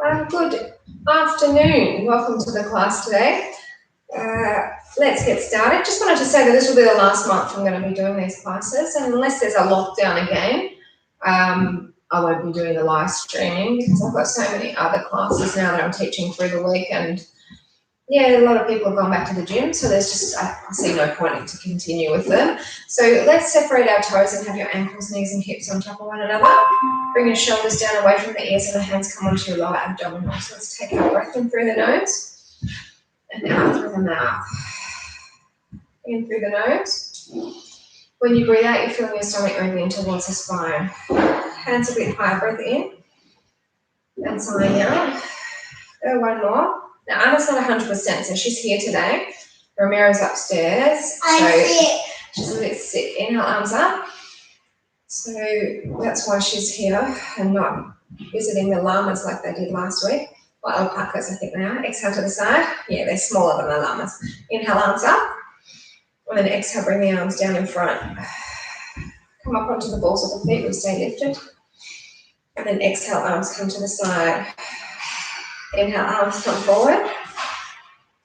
Good afternoon. Welcome to the class today. Let's get started. Just wanted to say that this will be the last month I'm going to be doing these classes, and unless there's a lockdown again, I won't be doing the live streaming because I've got so many other classes now that I'm teaching through the week, and yeah, a lot of people have gone back to the gym, so there's just, I see no point in to continue with them. So let's separate our toes and have your ankles, knees and hips on top of one another. Bring your shoulders down away from the ears and the hands come onto your lower abdominal. So let's take our breath in through the nose and out through the mouth. In through the nose. When you breathe out, you're feeling your stomach moving towards the spine. Hands a bit higher, breath in and sighing out. Go one more. Now, Anna's not 100%, so she's here today. Ramiro's upstairs. She's a bit sick. Inhale, arms up. So that's why she's here and not visiting the llamas like they did last week. Or alpacas, I think they are. Exhale to the side. Yeah, they're smaller than the llamas. Inhale, arms up. And then exhale, bring the arms down in front. Come up onto the balls of the feet, we stay lifted. And then exhale, arms come to the side. Inhale, arms come forward.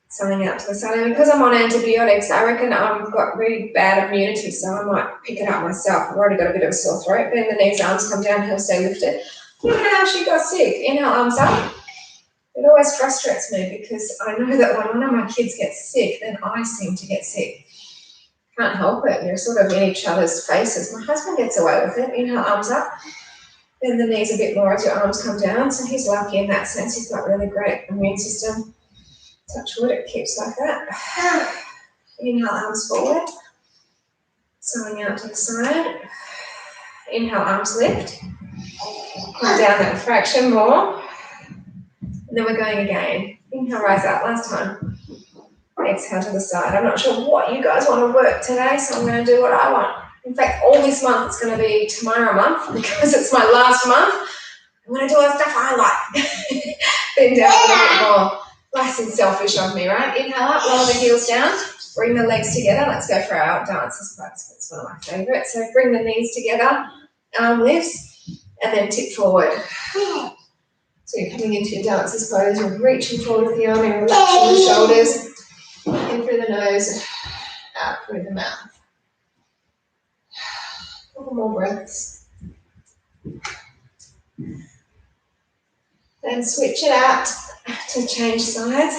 Something out to the side. And because I'm on antibiotics, I reckon I've got really bad immunity, so I might pick it up myself. I've already got a bit of a sore throat. Bend the knees, arms come down, he'll stay lifted. Look at how she got sick. Inhale, arms up. It always frustrates me because I know that when one of my kids gets sick, then I seem to get sick. Can't help it. You're sort of in each other's faces. My husband gets away with it. Inhale, arms up. Bend the knees a bit more as your arms come down. So he's lucky in that sense. He's got really great immune system. Touch wood, it keeps like that. Inhale, arms forward. Sighing out to the side. Inhale, arms lift. Come down that fraction more. And then we're going again. Inhale, rise up. Last time. Exhale to the side. I'm not sure what you guys want to work today, so I'm going to do what I want. In fact, all this month it's going to be Tamara month because it's my last month. I'm going to do all the stuff I like. Bend down a little bit more. Nice and selfish of me, right? Inhale up, lower the heels down. Bring the legs together. Let's go for our dancer's pose. It's one of my favourites. So bring the knees together, arm lifts, and then tip forward. So you're coming into your dancer's pose. You're reaching forward with the arm and relaxing the shoulders. In through the nose, out through the mouth. A couple more breaths. Then switch it out to change sides.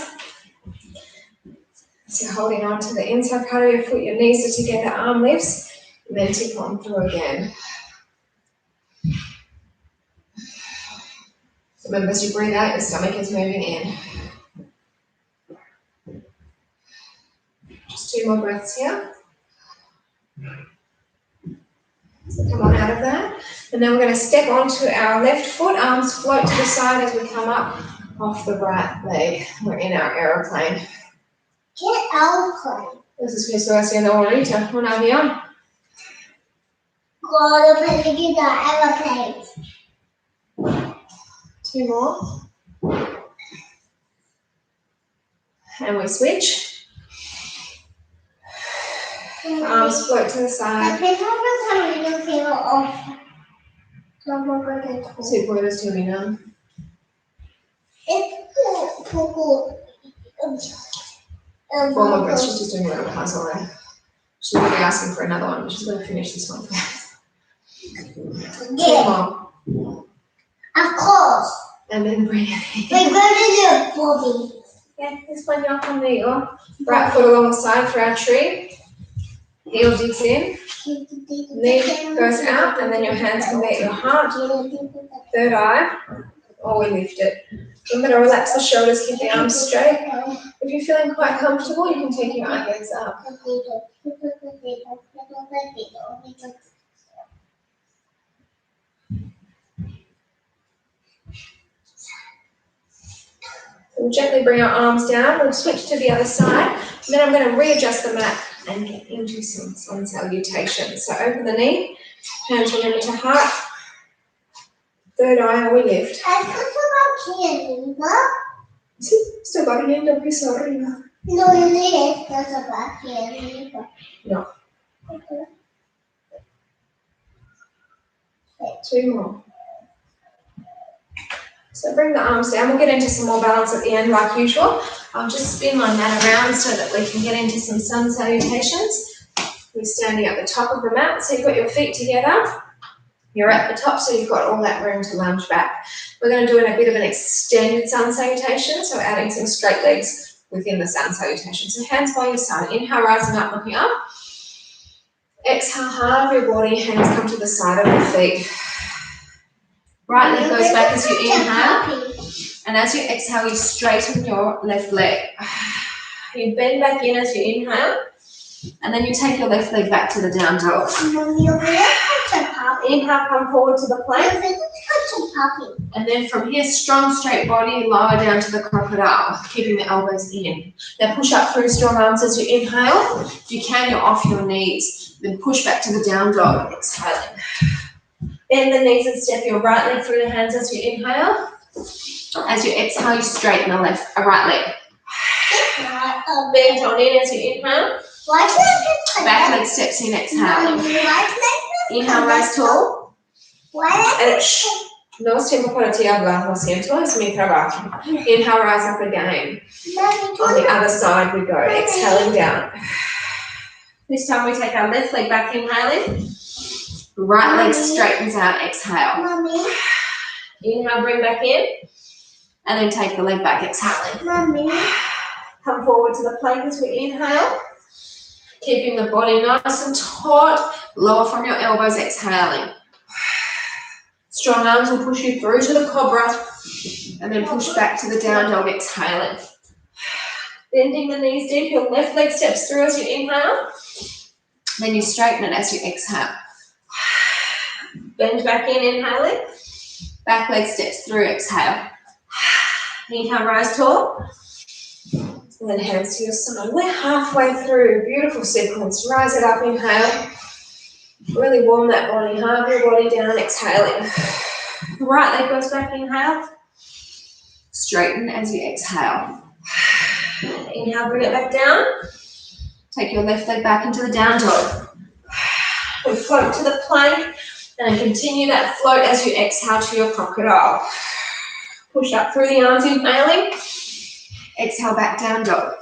So holding on to the inside part of your foot, your knees are together, arm lifts, and then tip on through again. Remember, as you breathe out, your stomach is moving in. Just 2 more breaths here. So come on out of that. And then we're going to step onto our left foot, arms float to the side as we come up off the right leg. We're in our aeroplane. ¿Qué aeroplane? Eso es que estoy haciendo ahorita, un avión. Cuando pensé que aeroplane. 2 more. And we switch. Arms float to the side. Sí, puedes terminar. Four more breaths. She's just doing whatever puzzle there. She's going to be asking for another one, but she's going to finish this one first. 2 more. Of course. And then bring it in. We're going to do a bobby. Yeah, this one up conmigo. Right foot along the side for our tree. Heel digs in. Knee goes out, and then your hands can be at your heart. Third eye. Or we lift it. Remember to relax the shoulders, keep the arms straight. If you're feeling quite comfortable, you can take your eyelids up. We'll gently bring our arms down. We'll switch to the other side. And then I'm going to readjust the mat and get into some sun salutations. So open the knee, hands remember to heart. Third eye, we lift. Sí, sto corriendo piso arriba. No, you need it. That's a back here. No. Okay. 2 more. So bring the arms down. We'll get into some more balance at the end like usual. I'll just spin my mat around so that we can get into some sun salutations. You're standing at the top of the mat, so you've got your feet together. You're at the top, so you've got all that room to lunge back. We're going to do a bit of an extended sun salutation, so adding some straight legs within the sun salutation. So hands by your side. Inhale, rising up, looking up. Exhale, half your body, hands come to the side of your feet. Right leg goes back as you inhale. And as you exhale, you straighten your left leg. You bend back in as you inhale. And then you take your left leg back to the down dog. Inhale, come forward to the plank. And then from here, strong straight body, lower down to the crocodile, keeping the elbows in. Now push up through strong arms as you inhale. If you can, you're off your knees. Then push back to the down dog, exhaling. Bend the knees and step your right leg through the hands as you inhale. As you exhale, you straighten the right leg. Bend on in as you inhale. Back leg steps in, exhaling. Inhale, rise tall. No stiamo para ti hablando, siento, es mi trabajo. Inhale, rise up again. On the other side we go, exhaling down. This time we take our left leg back, inhaling. Right leg straightens out, exhale. Inhale, bring back in. And then take the leg back, exhaling. Come forward to the plank as we inhale. Keeping the body nice and taut. Lower from your elbows, exhaling. Strong arms will push you through to the cobra. And then push back to the down dog, exhaling. Bending the knees deep, your left leg steps through as you inhale. Then you straighten it as you exhale. Bend back in, inhaling. Back leg steps through, exhale. Inhale, rise tall. And then hands to your side. We're halfway through. Beautiful sequence. Rise it up, inhale. Really warm that body. Halve your body down, exhaling. Right leg goes back, inhale. Straighten as you exhale. Inhale, bring it back down. Take your left leg back into the down dog. We float to the plank and continue that float as you exhale to your crocodile. Push up through the arms, inhaling. Exhale, back down dog.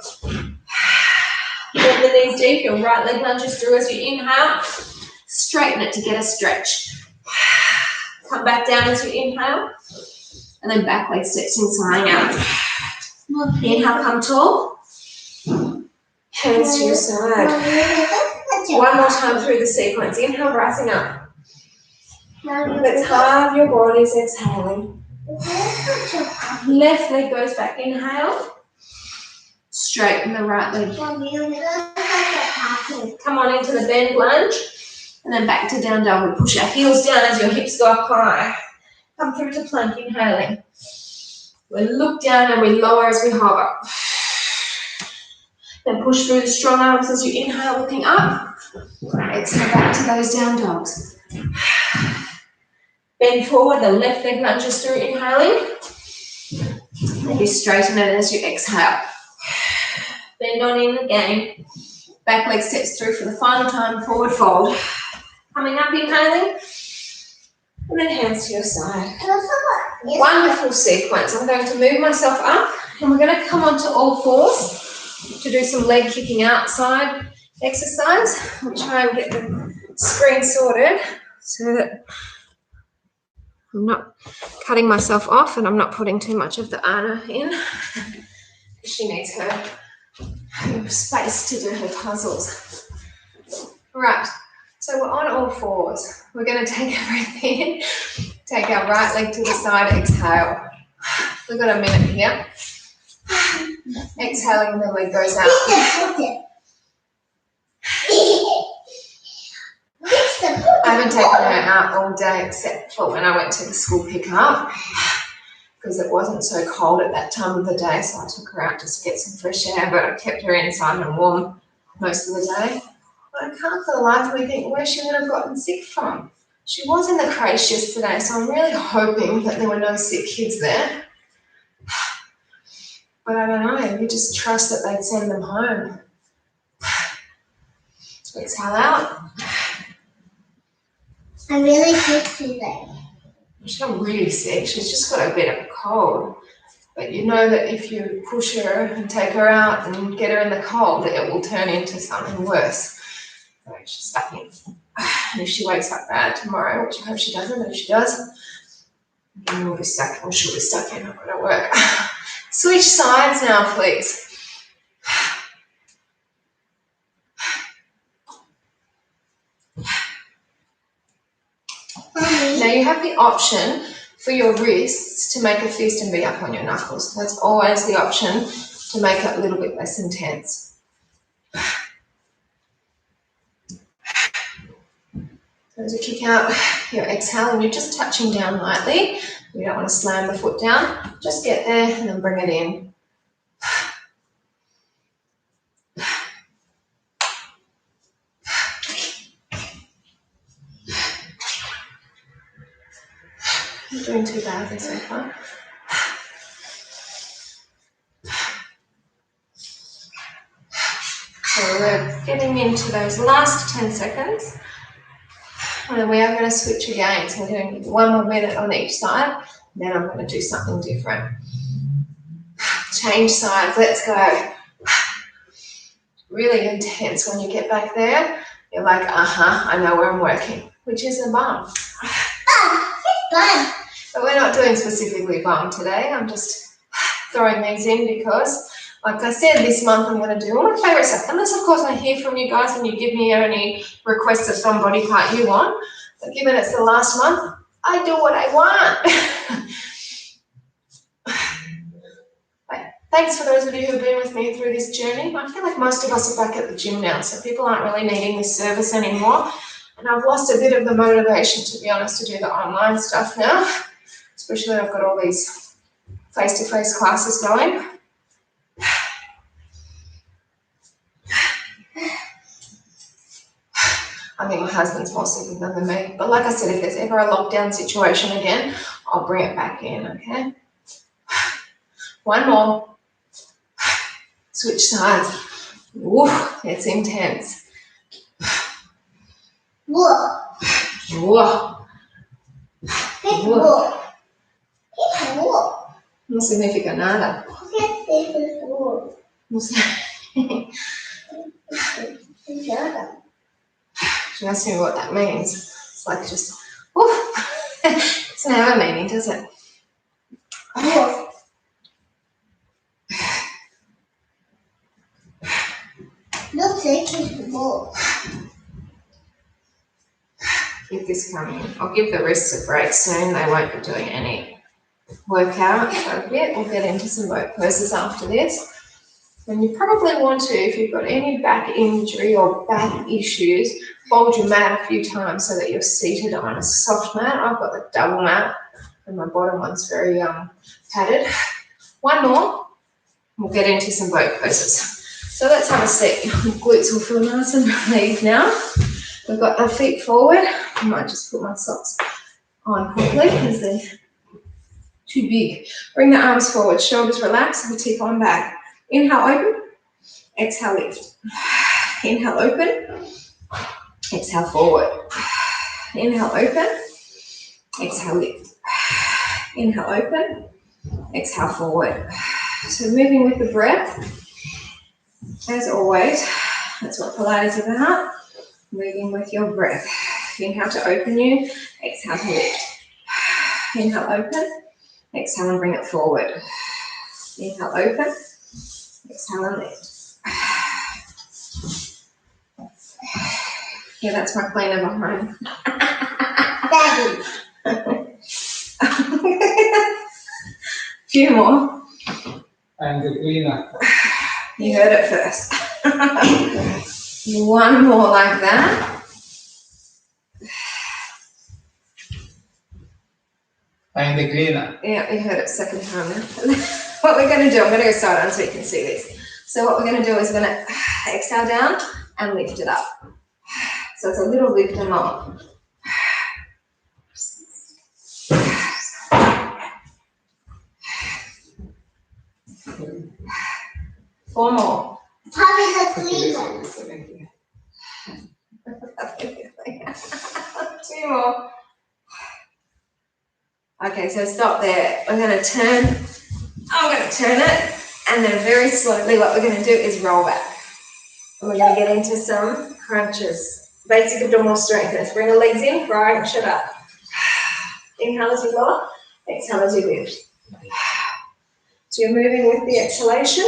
Bend the knees deep, your right leg lunges through as you inhale. Straighten it to get a stretch. Come back down as you inhale. And then back leg steps in, sighing out. Inhale, come tall. Hands to your side. One more time through the sequence. Inhale, rising up. Let's halve your bodies, exhaling. Left leg goes back, inhale. Straighten the right leg. Come on into the bend lunge. And then back to down dog. We push our heels down as your hips go up high. Come through to plank, inhaling. We look down and we lower as we hover. Then push through the strong arms as you inhale, looking up. Exhale back to those down dogs. Bend forward, the left leg lunges through, inhaling. Maybe straighten it as you exhale. Bend on in again. Back leg steps through for the final time, forward fold. Coming up, inhaling. And then hands to your side. Wonderful sequence. I'm going to move myself up and we're going to come onto all fours to do some leg kicking outside exercise. I'll try and get the screen sorted so that I'm not cutting myself off and I'm not putting too much of the Anna in. She needs her space to do her puzzles. Right, so we're on all fours. We're going to take a breath in, take our right leg to the side, exhale. We've got a minute here. Exhaling, the leg goes out. I haven't taken her out all day except for when I went to the school pickup because it wasn't so cold at that time of the day, so I took her out just to get some fresh air, but I kept her inside and warm most of the day. But I can't for the life of me think where she would have gotten sick from. She was in the creche yesterday, so I'm really hoping that there were no sick kids there. But I don't know, you just trust that they'd send them home. Exhale out. I'm really sick today. She's not really sick, she's just got a bit of a cold. But you know that if you push her and take her out and get her in the cold, that it will turn into something worse. So she's stuck in. And if she wakes up bad tomorrow, which I hope she doesn't, but if she does, then we'll be stuck, or she'll be stuck in, not gonna work. Switch sides now, please. Now you have the option for your wrists to make a fist and be up on your knuckles. That's always the option to make it a little bit less intense. As you kick out your exhale and you're just touching down lightly, you don't want to slam the foot down, just get there and then bring it in. Not doing too badly so far. So we're getting into those last 10 seconds. And then we are going to switch again. So we're doing 1 more minute on each side. Then I'm going to do something different. Change sides. Let's go. Really intense when you get back there. You're like, I know where I'm working, which is the bum. But we're not doing specifically bum today. I'm just throwing these in because, like I said, this month I'm going to do all my favourite stuff. Unless, of course, I hear from you guys and you give me any requests of some body part you want. But given it's the last month, I do what I want. Thanks for those of you who have been with me through this journey. I feel like most of us are back at the gym now, so people aren't really needing this service anymore. And I've lost a bit of the motivation, to be honest, to do the online stuff now. Especially I've got all these face-to-face classes going. I think my husband's more sick than me. But like I said, if there's ever a lockdown situation again, I'll bring it back in, okay? 1 more. Switch sides. Woo, it's intense. Whoa. Whoa. Whoa. Whoa. No significa nada. Whoa. No sé. She asked me what that means. It's like just, woo. It doesn't have a meaning, does it? Whoa. Looks like it's whoa. Keep this coming. I'll give the wrists a break soon. They won't be doing any workout for a bit. We'll get into some boat poses after this. And you probably want to, if you've got any back injury or back issues, fold your mat a few times so that you're seated on a soft mat. I've got the double mat and my bottom one's very padded. 1 more, we'll get into some boat poses. So let's have a seat. My glutes will feel nice and relieved now. We've got our feet forward. I might just put my socks on quickly because they're too big. Bring the arms forward, shoulders relaxed, and tip on back. Inhale, open. Exhale, lift. Inhale, open. Exhale, forward. Inhale, open. Exhale, lift. Inhale, open. Exhale, forward. So moving with the breath. As always, that's what Pilates is about. Moving with your breath. Inhale to open you. Exhale to lift. Inhale, open. Exhale and bring it forward. Inhale, open. Exhale and lift. Yeah, that's my cleaner behind. Daddy. Few more. And the cleaner. You heard it first. 1 more like that. And the cleaner. Yeah, you heard it second time now. What we're going to do, I'm going to go side on so you can see this. So what we're going to do is we're going to exhale down and lift it up. So it's a little lift and long. Four more. How is the cleaner? 2 more. Okay, so stop there. I'm going to turn it, and then very slowly what we're going to do is roll back. And we're going to get into some crunches. Basic abdominal strength. Let's bring the legs in, right, shut up. Inhale as you lower, exhale as you lift. So you're moving with the exhalation.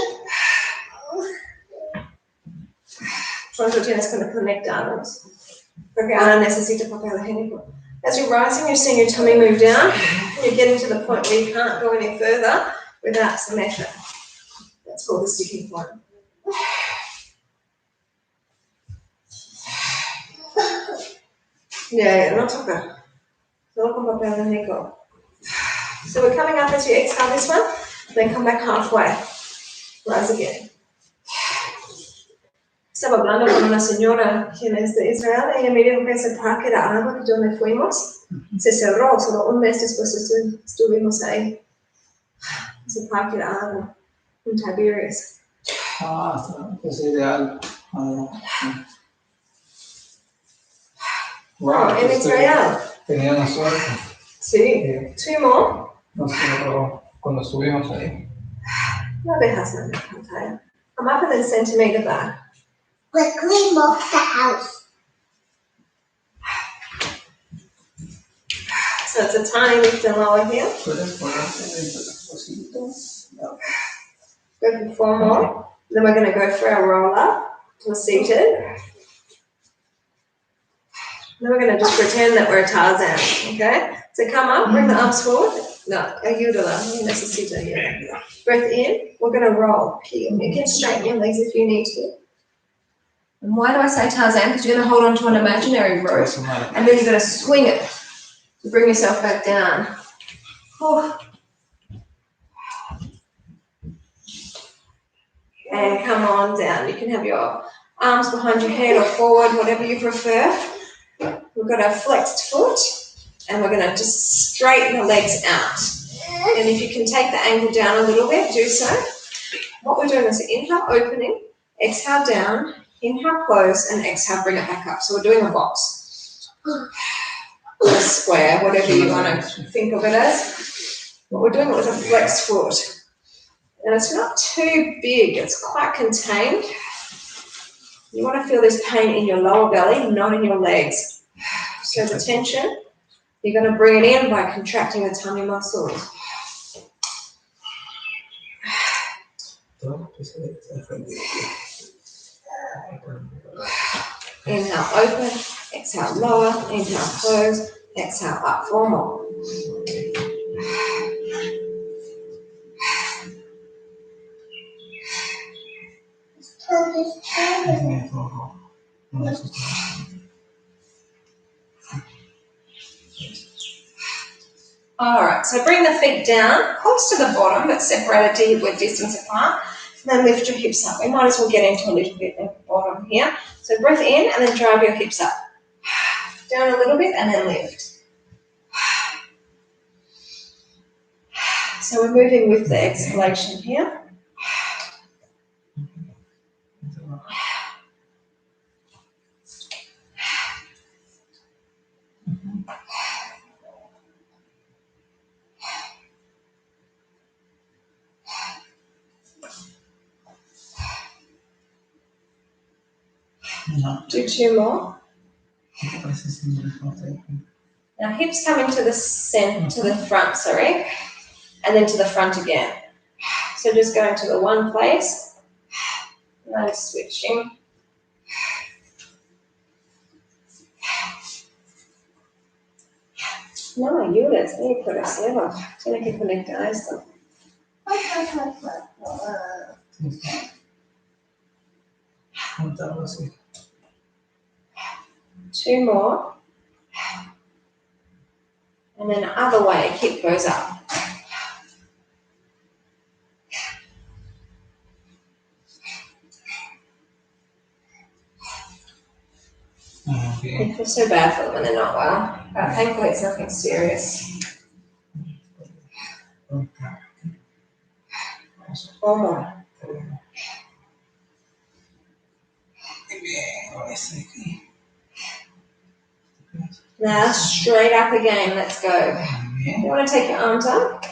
Pronto tienes que conectarnos. Porque ahora necesito papel higiénico. As you're rising, you're seeing your tummy move down. You're getting to the point where you can't go any further without some effort. That's called the sticking point. Yeah, no toca. Solo con papel higiénico. So we're coming up as you exhale this one, then come back halfway. Rise again. Estaba hablando con una señora quien es de Israel y ella me dijo que ese parque de agua que donde fuimos se cerró, solo un mes después estuvimos ahí. Ese parque de agua en Tiberias. Es ideal. Wow, en Israel. Tenía una suerte. Sí. Two more. Nosotros, cuando estuvimos ahí. No dejas en la pantalla. I'm up and then centimeter back. We're clean off the house. So it's a tiny lift and lower here. Go for 4 more. Then we're going to go for our roll up. We're seated. Then we're going to just pretend that we're a Tarzan, okay? So come up, bring the arms forward. No, ayúdala. Necesito ayuda. Breath in. We're going to roll. You can straighten your legs if you need to. And why do I say Tarzan? Because you're going to hold on to an imaginary rope, and then you're going to swing it to bring yourself back down. Oh. And come on down. You can have your arms behind your head or forward, whatever you prefer. We've got our flexed foot, and we're going to just straighten the legs out. And if you can take the angle down a little bit, do so. What we're doing is inhale, opening, exhale down, inhale, close, and exhale, bring it back up. So we're doing a box. Or a square, whatever you want to think of it as. What we're doing is a flexed foot. And it's not too big, it's quite contained. You want to feel this pain in your lower belly, not in your legs. So the tension, you're going to bring it in by contracting the tummy muscles. Inhale, open, exhale, lower, inhale, close, exhale, up, 4 more. All right, so bring the feet down, close to the bottom, but separated to hip width distance apart. And then lift your hips up. We might as well get into a little bit at the bottom here. So breath in and then drive your hips up. Down a little bit and then lift. So we're moving with the exhalation here. Do 2 more. Now hips coming to the front, and then to the front again. So just going to the one place, and then switching. No ayudes, ni por hacerlo. Tiene que conectar esto. 2 more. And then other way, hip goes up. I feel so bad for them when they're not well. But thankfully it's nothing serious. 4 more. Now straight up again, let's go. You want to take your arms up?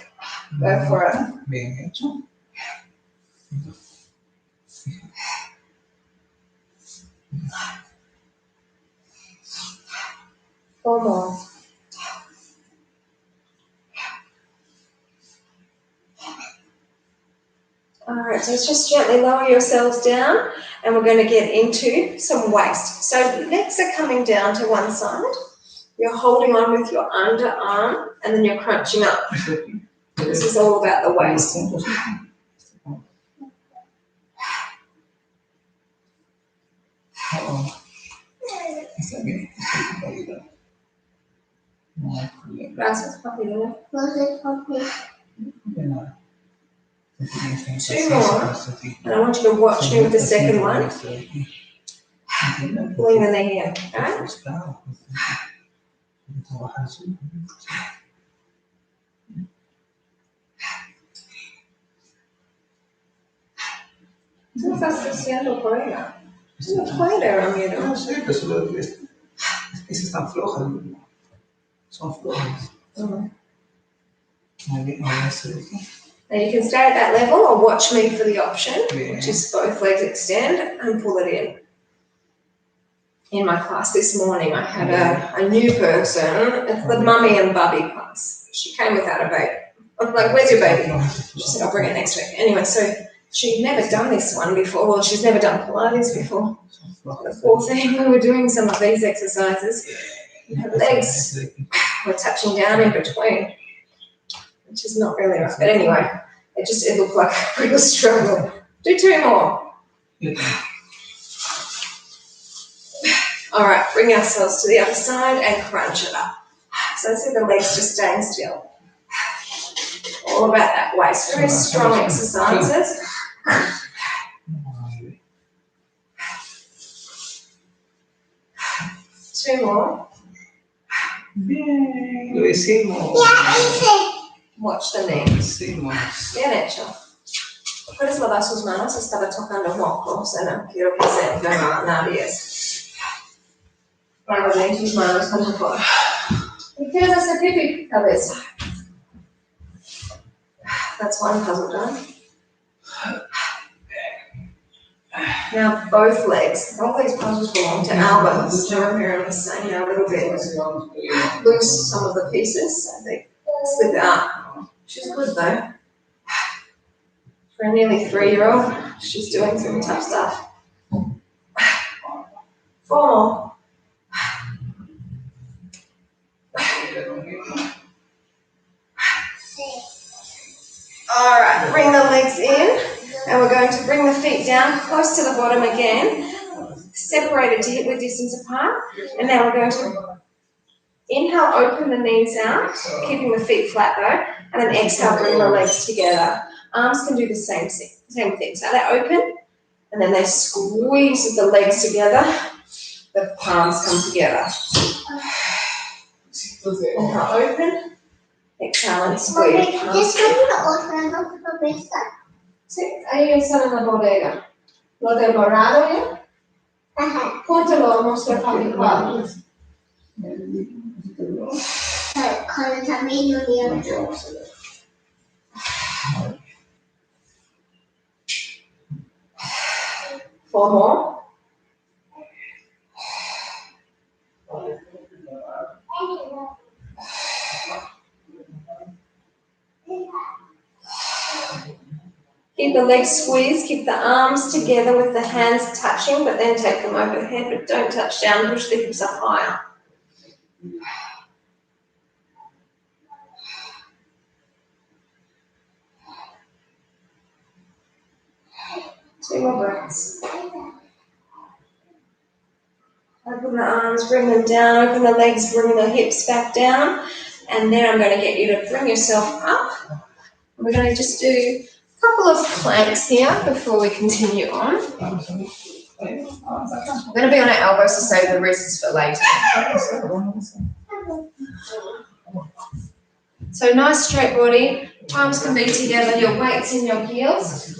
Go for it. Bien hecho. 4 more. All right, so just gently lower yourselves down and we're going to get into some waist. So legs are coming down to one side. You're holding on with your underarm and then you're crunching up. This is all about the waist. Gracias, papi. 2 more. And I want you to watch me with the second one. Pulling the knee in, okay? ¿Qué estás haciendo por ella? No puede, Ramiro. No sé, pero solo es que están flojas. Son flojas. Now you can stay at that level or watch me for the option, which is both legs extend and pull it in. In my class this morning, I had a new person. It's the mummy and bubby class. She came without a baby. I'm like, where's your baby? She said, I'll bring it next week. Anyway, so she'd never done this one before. Well, she's never done Pilates before. The poor thing, we were doing some of these exercises. Her legs were touching down in between, which is not really right. But anyway, it looked like a real struggle. Do 2 more. All right, bring ourselves to the other side and crunch it up. So see the legs just staying still. All about that waist. Very strong exercises. 2 more. Bien, lo hicimos. Watch the knees. Hicimos. Bien hecho. Puedes lavar sus manos. Estaba tocando mocos. No quiero que se enferma nadie. Lava tus manos con mejor. ¿Y quieres hacer pipí, cabeza? That's one puzzle done. Now both legs. All these puzzles belong to elbows. So I'm here saying a little bit loose some of the pieces. I think slip out. She's good though. For a nearly 3-year-old, she's doing some tough stuff. 4 more. All right, bring the legs in, and we're going to bring the feet down close to the bottom again, separated to hip width distance apart, and now we're going to inhale, open the knees out, keeping the feet flat though, and then exhale, bring the legs together. Arms can do the same thing. So they open, and then they squeeze the legs together, the palms come together. Inhale, open. Exhale and squeeze. Sí, ahí están en la bodega. Lo de morado, ¿ya? Ajá. Póntelo, mostrar para mi cuadro. Con el camino, Four more. Keep the legs squeezed, keep the arms together with the hands touching, but then take them overhead, but don't touch down, push the hips up higher. Two more breaths. Open the arms, bring them down, open the legs, bring the hips back down, and then I'm going to get you to bring yourself up. We're going to just do a couple of planks here before we continue on. We're going to be on our elbows to save the wrists for later. So nice straight body, palms can be together, your weights in your heels,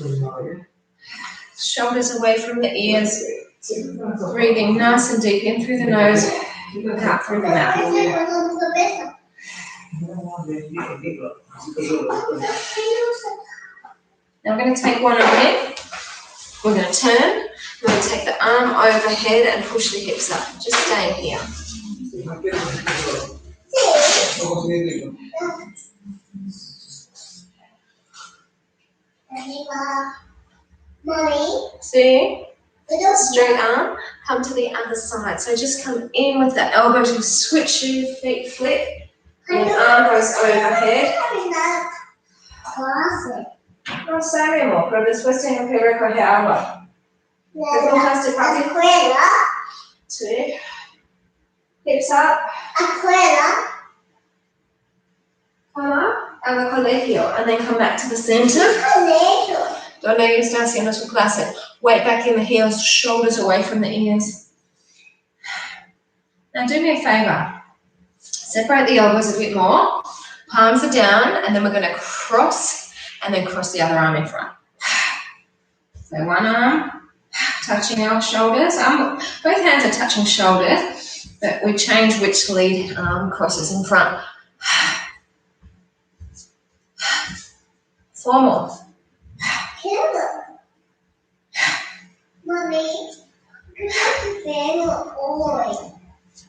shoulders away from the ears, breathing nice and deep in through the nose, out through the mouth. Now we're going to take one arm in. We're going to turn. We're going to take the arm overhead and push the hips up. Just stay here. Mommy, See? Straight arm. Come to the other side. So just come in with the elbows. You switch your feet, flip. And the arm goes overhead. No sabemos, pero después tengo que recoger agua. ¿Te contaste, papi? Sí. Hips up. Come up. Al colegio. And then come back to the center. Donde ella está haciendo su clase. Weight back in the heels, shoulders away from the ears. Now do me a favor. Separate the elbows a bit more. Palms are down, and then we're going to cross, and then cross the other arm in front. So one arm touching our shoulders. Both hands are touching shoulders, but we change which lead arm crosses in front. 4 more. Mommy,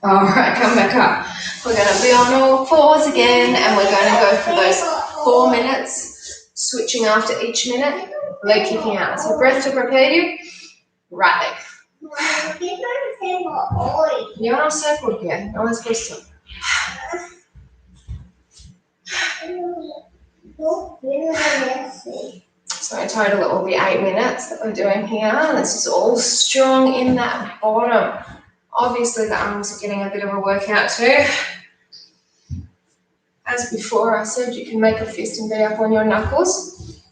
All right, come back up. We're going to be on all fours again, and we're going to go for those 4 minutes, switching after each minute, leg kicking out. So breath to prepare you, right leg. Yo no sé por qué, no es justo. So in total it will be 8 minutes that we're doing here. This is all strong in that bottom. Obviously the arms are getting a bit of a workout too. As before I said, you can make a fist and be up on your knuckles.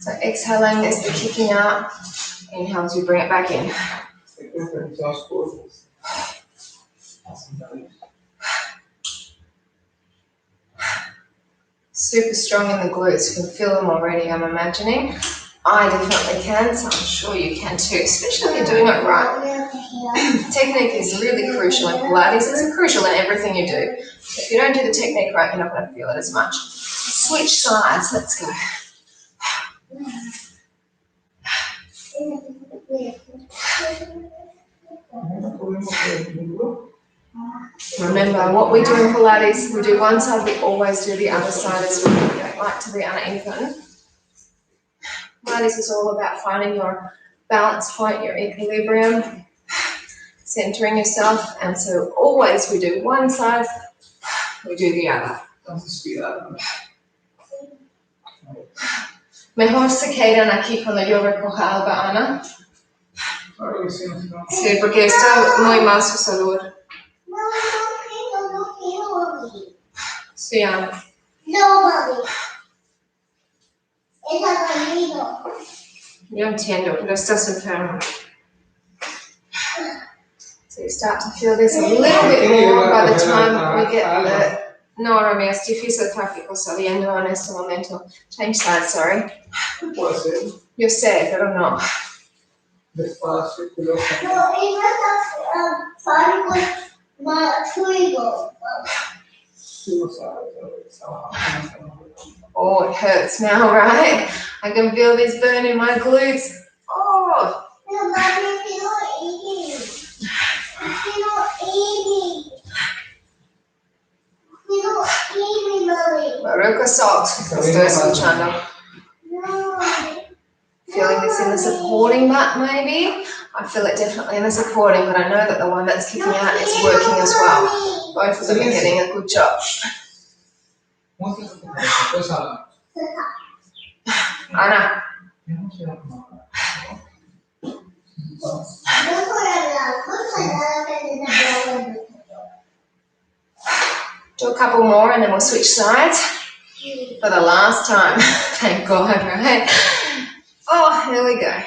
So exhaling is the kicking out. Inhale as you bring it back in. Super strong in the glutes. You can feel them already, I'm imagining. I definitely can, so I'm sure you can too, especially if you're doing it right. Technique is really crucial in Pilates. It's crucial in everything you do. If you don't do the technique right, you're not going to feel it as much. Switch sides. Let's go. Remember, what we do in Pilates, we do one side, we always do the other side as well. We don't like to be uneven. Pilates is all about finding your balance point, your equilibrium, centering yourself, and so always we do one side, we do the other. Mejor se quedan aquí cuando yo recoja algo, Ana. Sí, porque está muy mal su salud. Sí, Ana. Yo entiendo, pero estás enfermo. So you start to feel this a little bit more by the time we get the... No, Romeo, es difícil tráfico saliendo en este momento. Change sides, sorry. Yo sé, pero no. Oh, it hurts now, right? I can feel this burn in my glutes. Oh! Baroque salt. Estoy escuchando. Feeling this in the supporting butt, maybe? I feel it definitely in the supporting, but I know that the one that's kicking out is working as well. Both of them are getting a good job. Ana. Do a couple more and then we'll switch sides for the last time. Thank God, right? Oh, here we go.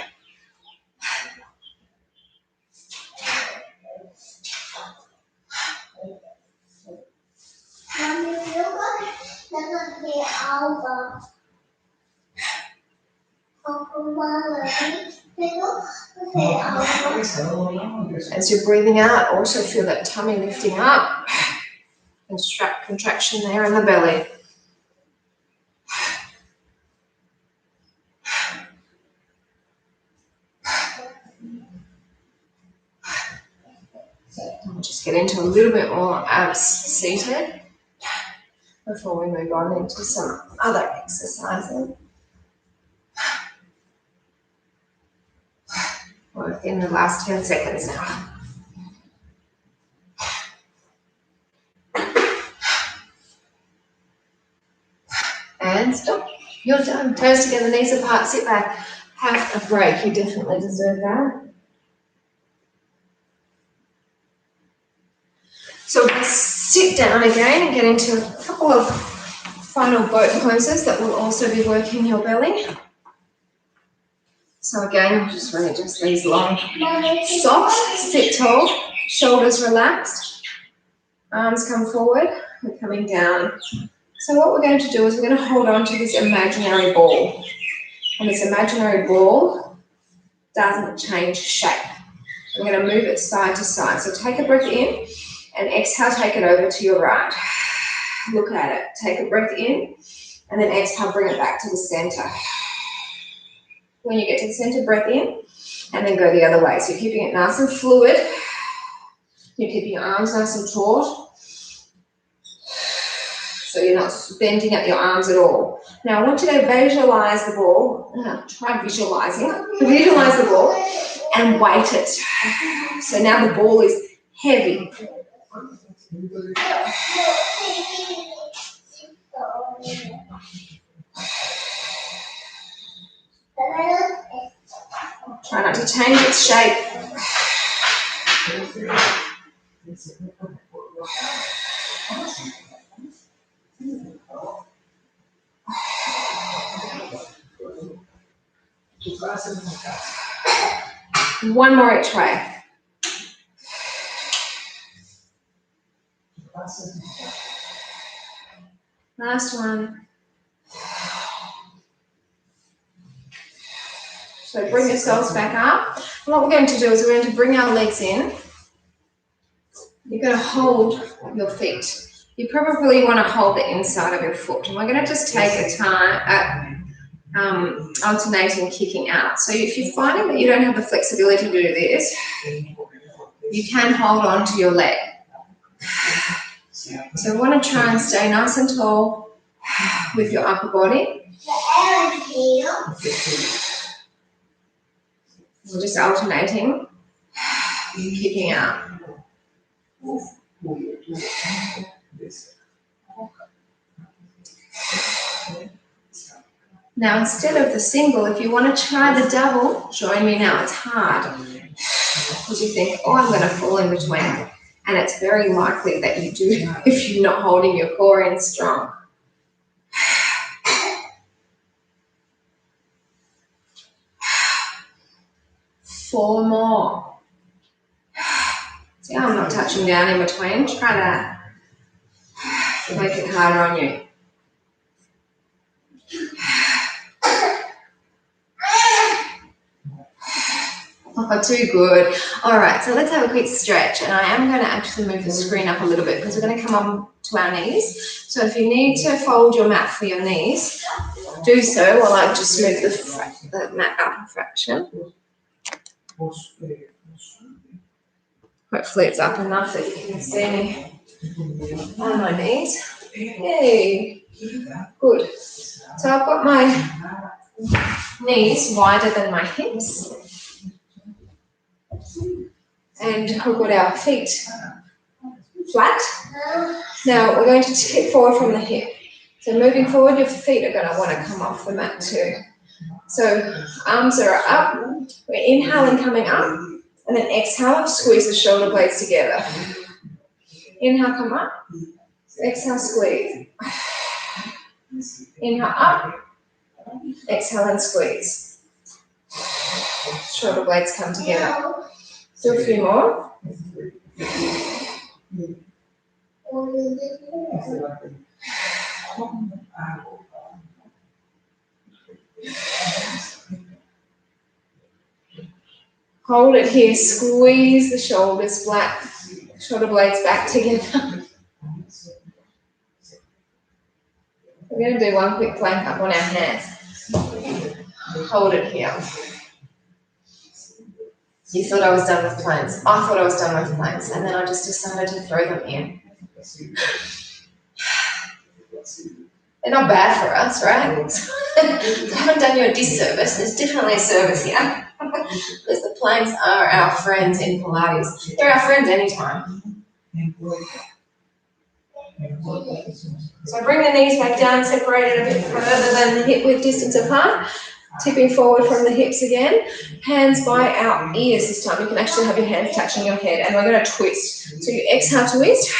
As you're breathing out, also feel that tummy lifting up and contraction there in the belly. We'll just get into a little bit more abs seated before we move on into some other exercises. We're in the last 10 seconds now. And stop. You're done. Toes together, knees apart, sit back. Have a break. You definitely deserve that. So we're going to sit down again and get into a couple of final boat poses that will also be working your belly. So again, just really just these long socks, sit tall, shoulders relaxed, arms come forward, we're coming down. So what we're going to do is we're going to hold on to this imaginary ball. And this imaginary ball doesn't change shape. I'm going to move it side to side. So take a breath in and exhale, take it over to your right. Look at it. Take a breath in and then exhale, bring it back to the center. When you get to the center, breath in and then go the other way. So you're keeping it nice and fluid. You're keeping your arms nice and taut. So you're not bending at your arms at all. Now I want you to visualize the ball. Try visualizing. Visualize the ball and weight it. So now the ball is heavy. Try not to change its shape. One more each way. Last one. So bring yourselves back up. And what we're going to do is we're going to bring our legs in. You're going to hold your feet. You probably want to hold the inside of your foot. And we're going to just take a time at alternating kicking out. So if you're finding that you don't have the flexibility to do this, you can hold on to your leg. So we want to try and stay nice and tall with your upper body. We're just alternating, kicking out. Now instead of the single, if you want to try the double, join me now. It's hard because you think, oh, I'm going to fall in between. And it's very likely that you do if you're not holding your core in strong. Four more. See how I'm not touching down in between? Try that. Make it harder on you. Oh, too good. All right, so let's have a quick stretch. And I am going to actually move the screen up a little bit because we're going to come on to our knees. So if you need to fold your mat for your knees, do so while I just move the mat up a fraction. Hopefully it's up enough that you can see me on my knees. Yay. Good. So I've got my knees wider than my hips. And we've got our feet flat. Now we're going to tip forward from the hip. So moving forward, your feet are going to want to come off the mat too. So arms are up. We're inhaling, coming up. And then exhale, squeeze the shoulder blades together. Inhale, come up. Exhale, squeeze. Inhale, up. Exhale and squeeze. Shoulder blades come together. Do a few more. Hold it here, squeeze the shoulders back, shoulder blades back together. We're going to do one quick plank up on our hands. Hold it here. You thought I was done with planks. I thought I was done with planks, and then I just decided to throw them in. They're not bad for us, right? I haven't done you a disservice. There's definitely a service here. Because the planks are our friends in Pilates. They're our friends anytime. So bring the knees back down, separated a bit further than the hip width distance apart. Tipping forward from the hips again. Hands by our ears this time. You can actually have your hands touching your head. And we're going to twist. So you exhale, twist.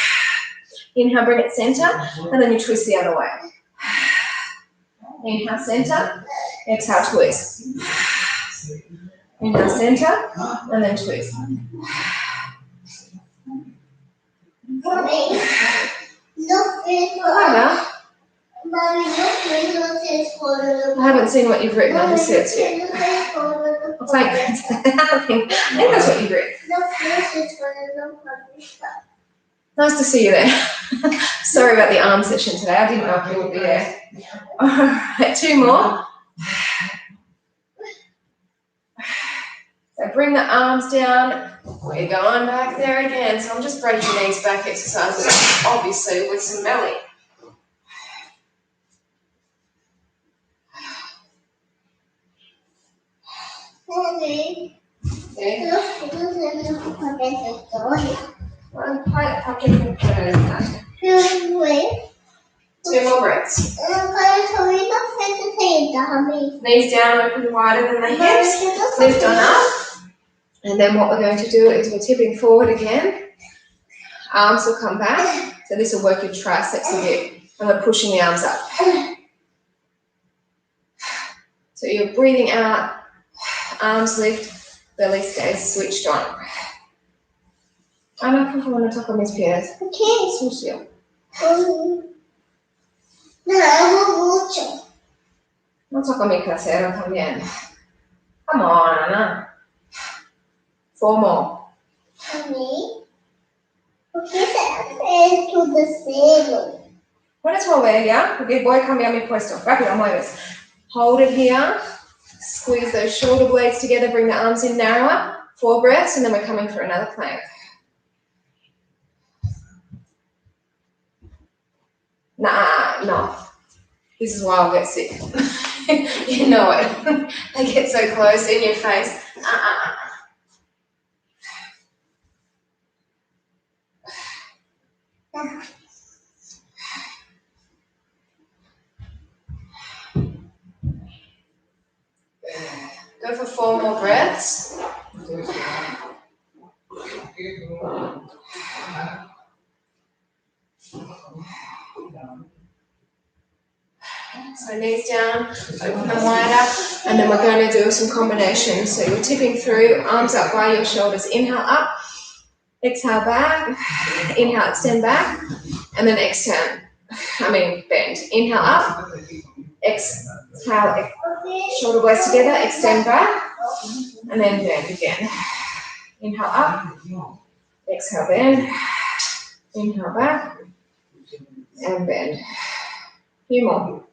Inhale, bring it center. And then you twist the other way. Inhale, center. Exhale, twist. Inhale, center. And then twist. Hiya. I haven't seen what you've written on the sets yet. I think that's what you've written. Nice to see you there. Sorry about the arm session today. I didn't know if you would be there. All right, 2 more. So bring the arms down. We're going back there again. So I'm just breaking these back exercises, obviously, with some belly. Two more breaths. Knees down, open wider than the hips. Lift on up. And then what we're going to do is we're tipping forward again. Arms will come back. So this will work your triceps a bit. And we're pushing the arms up. So you're breathing out. Arms lift. Belly stays switched on. I don't know if I want to talk on Miss Piers. Okay. Switch you. No toco mi trasero también. Come on, Anna. 4 more. Puedes mover ya, porque voy a cambiar mi puesto. Rápido, mueves. Hold it here. Squeeze those shoulder blades together. Bring the arms in narrower. 4 breaths, and then we're coming for another plank. Nah, no. This is why I'll get sick. You know it. They get so close in your face. Go for 4 more breaths. So knees down, open them wider, and then we're going to do some combinations. So you're tipping through, arms up by your shoulders. Inhale up, exhale back, inhale, extend back, and then bend. Inhale up, exhale, shoulder blades together, extend back, and then bend again. Inhale up, exhale, bend, inhale back, and bend. A few more.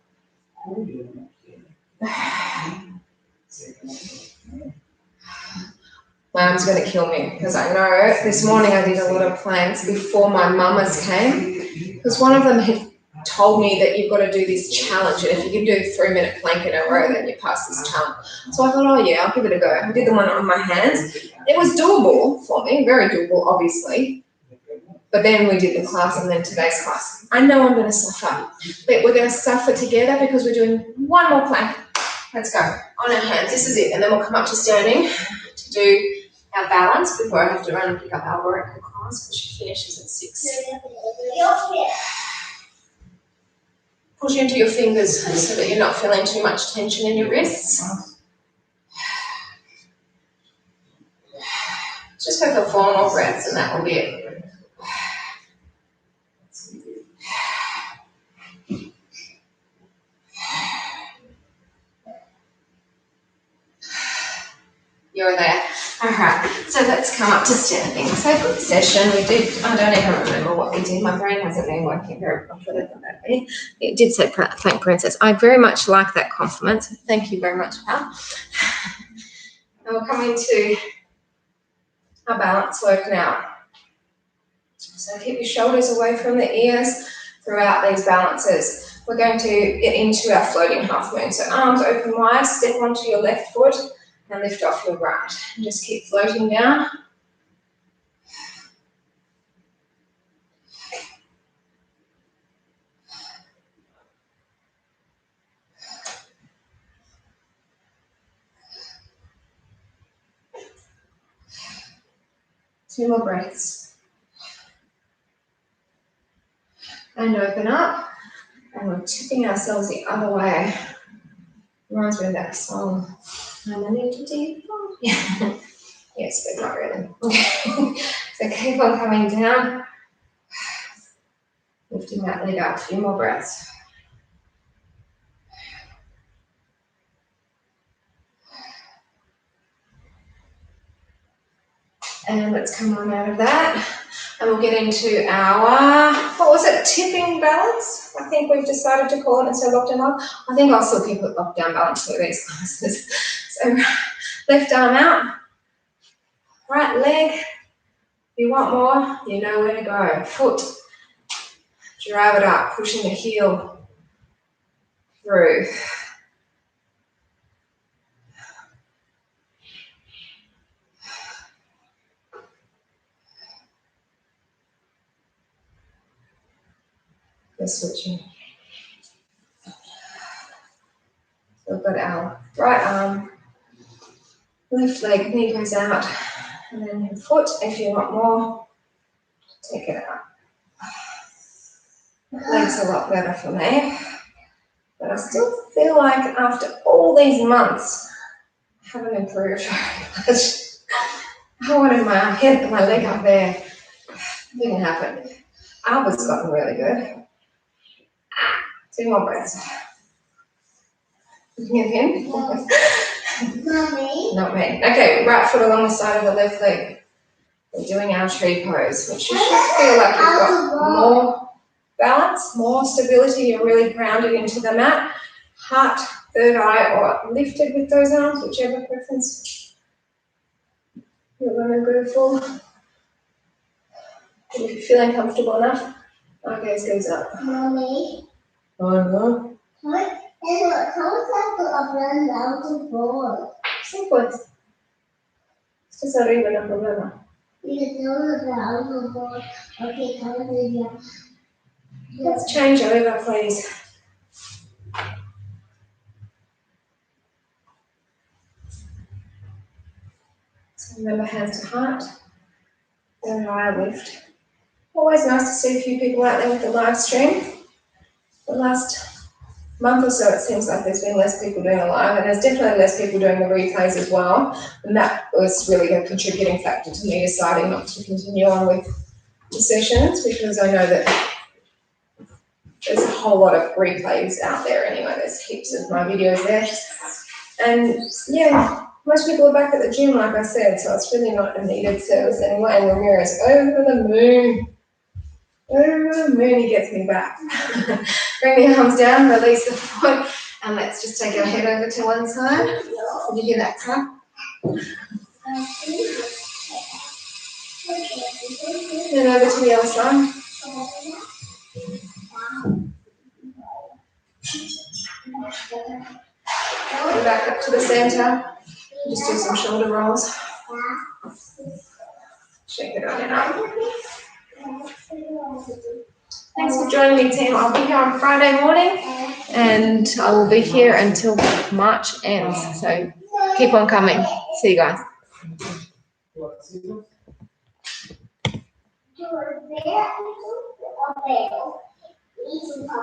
My arm's going to kill me because I know this morning I did a lot of planks before my mamas came, because one of them had told me that you've got to do this challenge, and if you can do a 3-minute plank in a row, then you pass this challenge. So I thought, oh yeah, I'll give it a go. I did the one on my hands. It was doable for me, very doable, obviously. But then we did the class, and then today's class. I know I'm going to suffer, but we're going to suffer together because we're doing one more plank. Let's go. On our hands. This is it. And then we'll come up to standing to do our balance before I have to run and pick up our Oracle class, because she finishes at 6. Push into your fingers so that you're not feeling too much tension in your wrists. Just go for 4 more breaths, and that will be it. You're there. All right. So let's come up to standing. So good session. I don't even remember what we did. My brain hasn't been working very properly for that bit. It did say thank Princess. I very much like that compliment. So thank you very much, pal. And we're coming to our balance work now. So keep your shoulders away from the ears throughout these balances. We're going to get into our floating half moon. So arms open wide, step onto your left foot and lift off your right. And just keep floating down. Two more breaths. And open up. And we're tipping ourselves the other way. Reminds me of that song. I'm a little deep. Yeah. Yes, but not really. So keep on coming down. Lifting that leg up. A few more breaths. And let's come on out of that. And we'll get into our, what was it, tipping balance? I think we've decided to call it instead of lockdown balance. I think I'll still keep it lockdown balance for these classes. So left arm out, right leg. If you want more, you know where to go. Foot, drive it up, pushing the heel through. We're switching. So we've got our right arm, left leg, knee goes out, and then your foot, if you want more, take it out. Legs a lot better for me, but I still feel like after all these months, I haven't improved very much. I wanted my leg up there. Didn't happen. Alba's gotten really good. 2 more breaths. Looking at him? Mommy. Not me. Okay, right foot along the side of the left leg. We're doing our tree pose, which you should feel like you've got more balance, more stability. You're really grounded into the mat. Heart, third eye, or lifted with those arms, whichever preference you're going to go for. And if you're feeling comfortable enough, our gaze goes up. Mommy. Oh no. What? How is that to down to board? Sí, pues. Esto es arriba, no hay problema. You know down to board. Okay, come on, yeah. Let's change over, please. So remember, hands to heart. Third eye lift. Always nice to see a few people out there with the live stream. The last month or so, it seems like there's been less people doing a live, and there's definitely less people doing the replays as well. And that was really a contributing factor to me deciding not to continue on with the sessions, because I know that there's a whole lot of replays out there anyway. There's heaps of my videos there. And yeah, most people are back at the gym, like I said, so it's really not a needed service anyway. And Ramira's over the moon. Over the moon, he gets me back. Bring the arms down, release the foot, and let's just take our head over to one side. Did you hear that clap? Then over to the other side. Go back up to the center. Just do some shoulder rolls. Shake it on and up. Thanks for joining me, team. I'll be here on Friday morning, and I will be here until March ends. So keep on coming. See you guys.